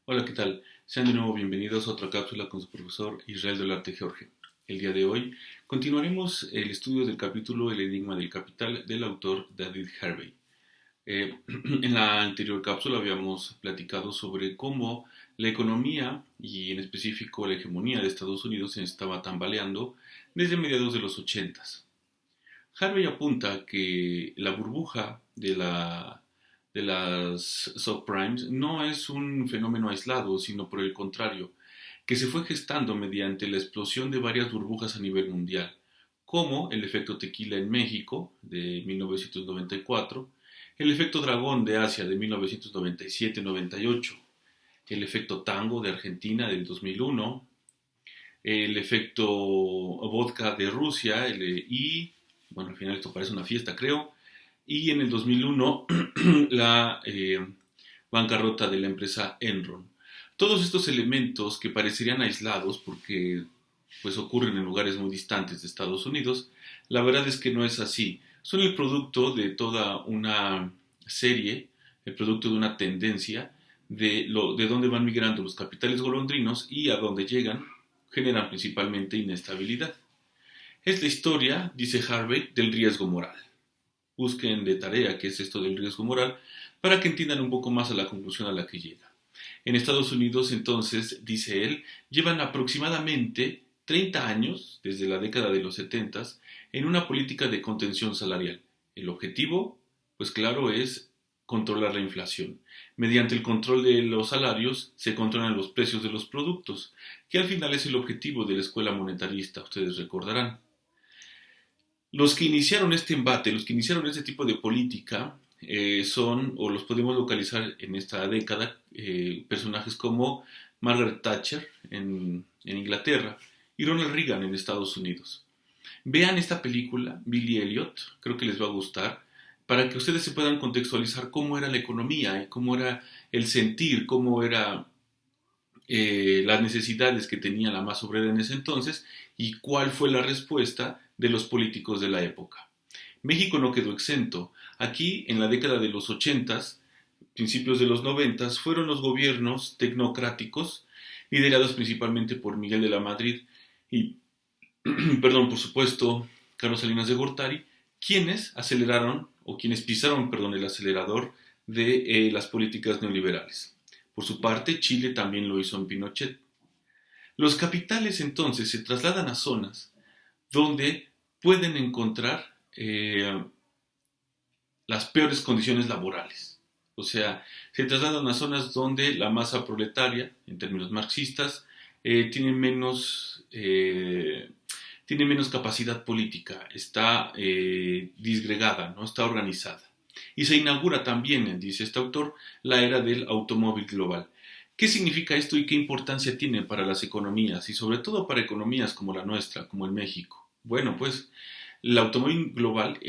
Hola, ¿qué tal? Sean de nuevo bienvenidos a otra cápsula con su profesor Israel Dolarte Jorge. El día de hoy continuaremos el estudio del capítulo El enigma del capital del autor David Harvey. En la anterior cápsula habíamos platicado sobre cómo la economía y en específico la hegemonía de Estados Unidos se estaba tambaleando desde mediados de los 80s. Harvey apunta que la burbuja de las subprimes no es un fenómeno aislado, sino por el contrario, que se fue gestando mediante la explosión de varias burbujas a nivel mundial, como el efecto tequila en México de 1994, el efecto dragón de Asia de 1997-98, el efecto tango de Argentina del 2001, el efecto vodka de Rusia y, bueno, al final esto parece una fiesta, creo, y en el 2001 la bancarrota de la empresa Enron. Todos estos elementos que parecerían aislados porque pues ocurren en lugares muy distantes de Estados Unidos, la verdad es que no es así. Son el producto de toda una serie, el producto de una tendencia de dónde van migrando los capitales golondrinos y a dónde llegan generan principalmente inestabilidad. Es la historia, dice Harvey, del riesgo moral. Busquen de tarea qué es esto del riesgo moral para que entiendan un poco más a la conclusión a la que llega. En Estados Unidos, entonces, dice él, llevan aproximadamente 30 años, desde la década de los 70, en una política de contención salarial. El objetivo, pues claro, es controlar la inflación. Mediante el control de los salarios se controlan los precios de los productos, que al final es el objetivo de la escuela monetarista, ustedes recordarán. Los que iniciaron este embate, los que iniciaron este tipo de política, son, o los podemos localizar en esta década, personajes como Margaret Thatcher en Inglaterra y Ronald Reagan en Estados Unidos. Vean esta película, Billy Elliot, creo que les va a gustar, para que ustedes se puedan contextualizar cómo era la economía y cómo era el sentir, cómo era las necesidades que tenía la masa obrera en ese entonces y cuál fue la respuesta de los políticos de la época. México no quedó exento. Aquí, en la década de los 80s, principios de los 90s, fueron los gobiernos tecnocráticos, liderados principalmente por Miguel de la Madrid y, perdón, por supuesto, Carlos Salinas de Gortari, quienes aceleraron, o quienes pisaron, perdón, el acelerador de las políticas neoliberales. Por su parte, Chile también lo hizo en Pinochet. Los capitales entonces se trasladan a zonas donde pueden encontrar las peores condiciones laborales. O sea, se trasladan a zonas donde la masa proletaria, en términos marxistas, tiene menos capacidad política, está disgregada, no está organizada. Y se inaugura también, dice este autor, la era del automóvil global. ¿Qué significa esto y qué importancia tiene para las economías y sobre todo para economías como la nuestra, como el México? Bueno, pues el automóvil global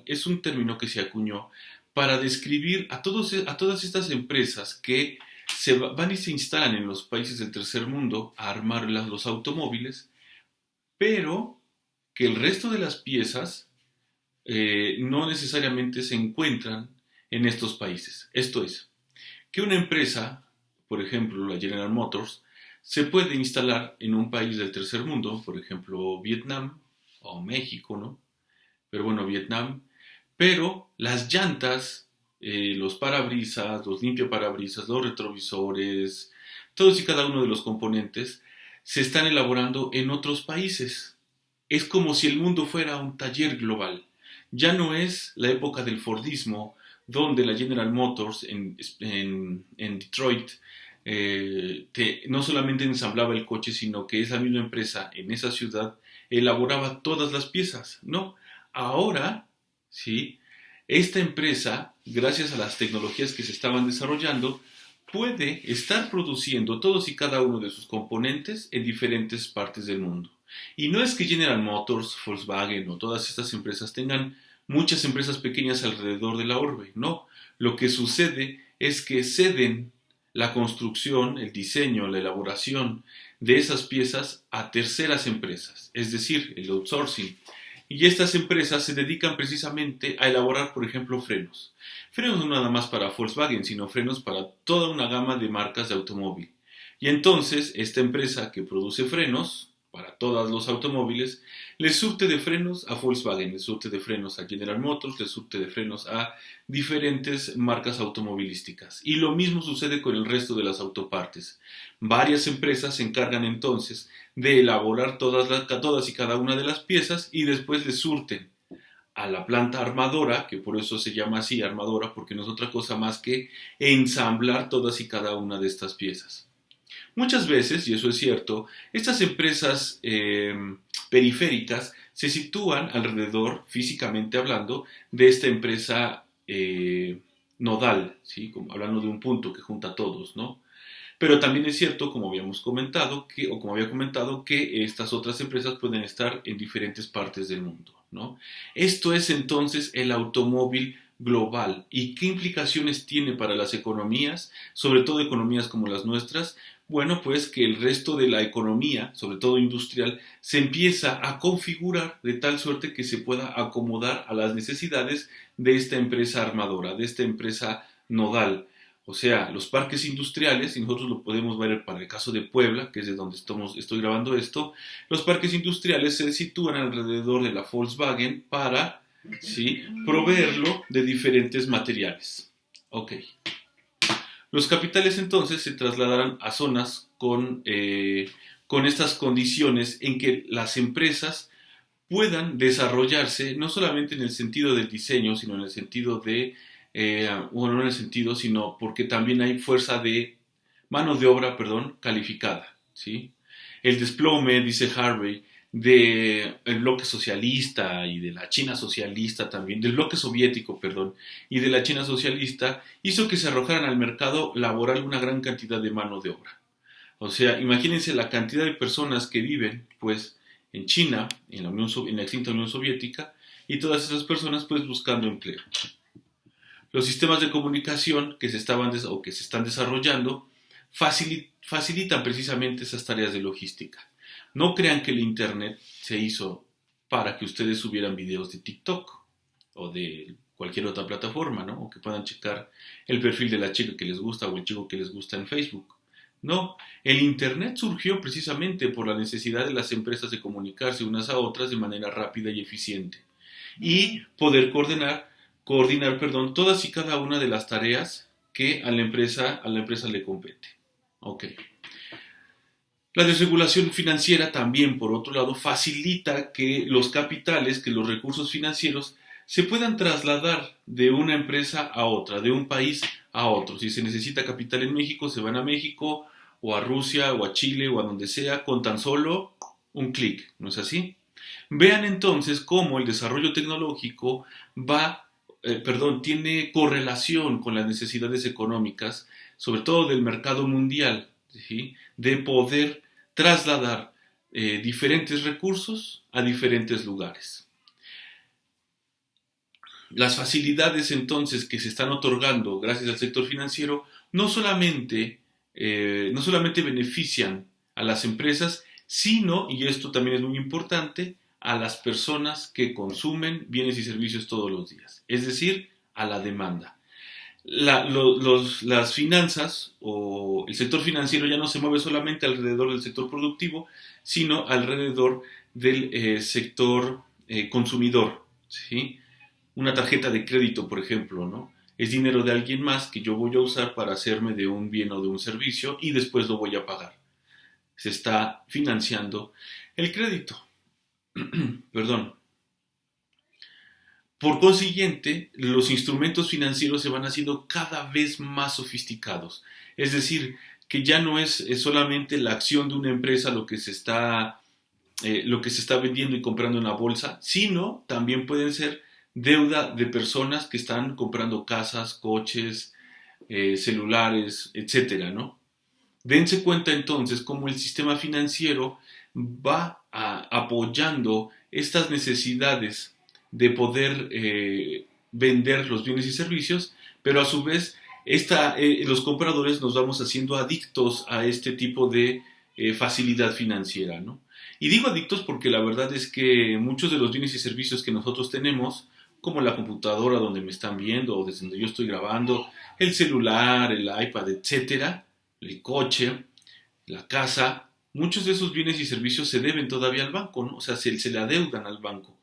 es un término que se acuñó para describir a todas estas empresas que van y se instalan en los países del tercer mundo a armar los automóviles, pero que el resto de las piezas no necesariamente se encuentran en estos países. Esto es, que una empresa, por ejemplo la General Motors, se puede instalar en un país del tercer mundo, por ejemplo Vietnam o México, ¿no? Pero bueno, Vietnam, pero las llantas, los parabrisas, los limpiaparabrisas, los retrovisores, todos y cada uno de los componentes se están elaborando en otros países. Es como si el mundo fuera un taller global. Ya no es la época del Fordismo, donde la General Motors en Detroit no solamente ensamblaba el coche, sino que esa misma empresa en esa ciudad elaboraba todas las piezas. No, ahora, ¿sí? Esta empresa, gracias a las tecnologías que se estaban desarrollando, puede estar produciendo todos y cada uno de sus componentes en diferentes partes del mundo. Y no es que General Motors, Volkswagen o todas estas empresas tengan muchas empresas pequeñas alrededor de la orbe, no. Lo que sucede es que ceden la construcción, el diseño, la elaboración de esas piezas a terceras empresas, es decir, el outsourcing. Y estas empresas se dedican precisamente a elaborar, por ejemplo, frenos. Frenos no nada más para Volkswagen, sino frenos para toda una gama de marcas de automóvil. Y entonces, esta empresa que produce frenos para todos los automóviles, le surte de frenos a Volkswagen, le surte de frenos a General Motors, le surte de frenos a diferentes marcas automovilísticas. Y lo mismo sucede con el resto de las autopartes. Varias empresas se encargan entonces de elaborar todas y cada una de las piezas y después le surten a la planta armadora, que por eso se llama así armadora, porque no es otra cosa más que ensamblar todas y cada una de estas piezas. Muchas veces, y eso es cierto, estas empresas periféricas se sitúan alrededor, físicamente hablando, de esta empresa nodal, ¿sí? Como hablando de un punto que junta a todos, ¿no? Pero también es cierto, como habíamos comentado, como había comentado, que estas otras empresas pueden estar en diferentes partes del mundo, ¿no? Esto es entonces el automóvil global. ¿Y qué implicaciones tiene para las economías, sobre todo economías como las nuestras? Bueno, pues que el resto de la economía, sobre todo industrial, se empieza a configurar de tal suerte que se pueda acomodar a las necesidades de esta empresa armadora, de esta empresa nodal. O sea, los parques industriales, y nosotros lo podemos ver para el caso de Puebla, que es de donde estoy grabando esto, los parques industriales se sitúan alrededor de la Volkswagen para, ¿sí?, proveerlo de diferentes materiales. Ok. Los capitales entonces se trasladarán a zonas con estas condiciones en que las empresas puedan desarrollarse, no solamente en el sentido del diseño, sino en el sentido de, bueno, no en el sentido, sino porque también hay mano de obra, calificada, ¿sí? El desplome, dice Harvey, del bloque socialista y de la China socialista también, del bloque soviético, y de la China socialista, hizo que se arrojaran al mercado laboral una gran cantidad de mano de obra. O sea, imagínense la cantidad de personas que viven, pues, en China, en la extinta Unión Soviética, y todas esas personas, pues, buscando empleo. Los sistemas de comunicación que se están desarrollando facilitan precisamente esas tareas de logística. No crean que el Internet se hizo para que ustedes subieran videos de TikTok o de cualquier otra plataforma, ¿no? O que puedan checar el perfil de la chica que les gusta o el chico que les gusta en Facebook. No, el Internet surgió precisamente por la necesidad de las empresas de comunicarse unas a otras de manera rápida y eficiente y poder coordinar, todas y cada una de las tareas que a la empresa le compete. Ok. La desregulación financiera también, por otro lado, facilita que los capitales, que los recursos financieros se puedan trasladar de una empresa a otra, de un país a otro. Si se necesita capital en México, se van a México o a Rusia o a Chile o a donde sea con tan solo un clic, ¿no es así? Vean entonces cómo el desarrollo tecnológico tiene correlación con las necesidades económicas, sobre todo del mercado mundial, ¿sí?, de poder trasladar diferentes recursos a diferentes lugares. Las facilidades entonces que se están otorgando gracias al sector financiero no solamente benefician a las empresas, sino, y esto también es muy importante, a las personas que consumen bienes y servicios todos los días, es decir, a la demanda. Las finanzas o el sector financiero ya no se mueve solamente alrededor del sector productivo, sino alrededor del sector consumidor, ¿sí? Una tarjeta de crédito, por ejemplo, ¿no? Es dinero de alguien más que yo voy a usar para hacerme de un bien o de un servicio y después lo voy a pagar. Se está financiando el crédito. Perdón. Por consiguiente, los instrumentos financieros se van haciendo cada vez más sofisticados. Es decir, que ya no es solamente la acción de una empresa lo que se está vendiendo y comprando en la bolsa, sino también pueden ser deuda de personas que están comprando casas, coches, celulares, etcétera, ¿no? Dense cuenta entonces cómo el sistema financiero va apoyando estas necesidades de poder vender los bienes y servicios, pero a su vez los compradores nos vamos haciendo adictos a este tipo de facilidad financiera, ¿no? Y digo adictos porque la verdad es que muchos de los bienes y servicios que nosotros tenemos, como la computadora donde me están viendo o desde donde yo estoy grabando, el celular, el iPad, etcétera, el coche, la casa, muchos de esos bienes y servicios se deben todavía al banco, ¿no? O sea, se le adeudan al banco.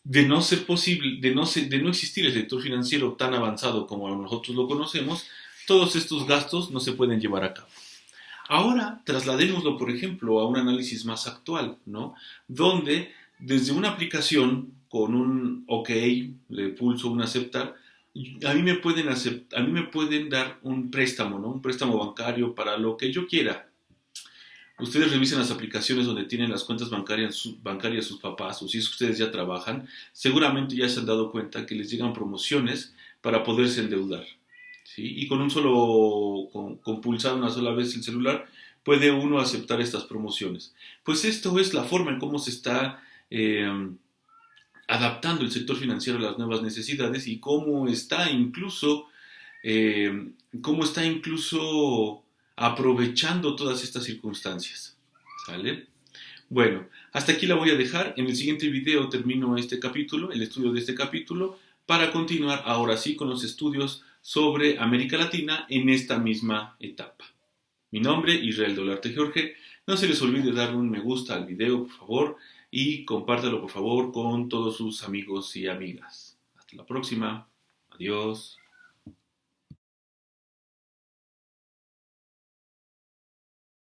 De no ser posible, de no existir el sector financiero tan avanzado como nosotros lo conocemos, todos estos gastos no se pueden llevar a cabo. Ahora, trasladémoslo, por ejemplo, a un análisis más actual, ¿no? Donde desde una aplicación con un OK, le pulso un aceptar, a mí me pueden dar un préstamo, ¿no? Un préstamo bancario para lo que yo quiera. Ustedes revisen las aplicaciones donde tienen las cuentas bancarias sus papás, o si es que ustedes ya trabajan, seguramente ya se han dado cuenta que les llegan promociones para poderse endeudar. ¿Sí? Y con un solo, con pulsar una sola vez el celular, puede uno aceptar estas promociones. Pues esto es la forma en cómo se está adaptando el sector financiero a las nuevas necesidades y eh, cómo está incluso aprovechando todas estas circunstancias. ¿Sale? Bueno, hasta aquí la voy a dejar. En el siguiente video termino este capítulo, el estudio de este capítulo, para continuar ahora sí con los estudios sobre América Latina en esta misma etapa. Mi nombre, Israel Dolarte Jorge. No se les olvide darle un me gusta al video, por favor, y compártalo, por favor, con todos sus amigos y amigas. Hasta la próxima. Adiós.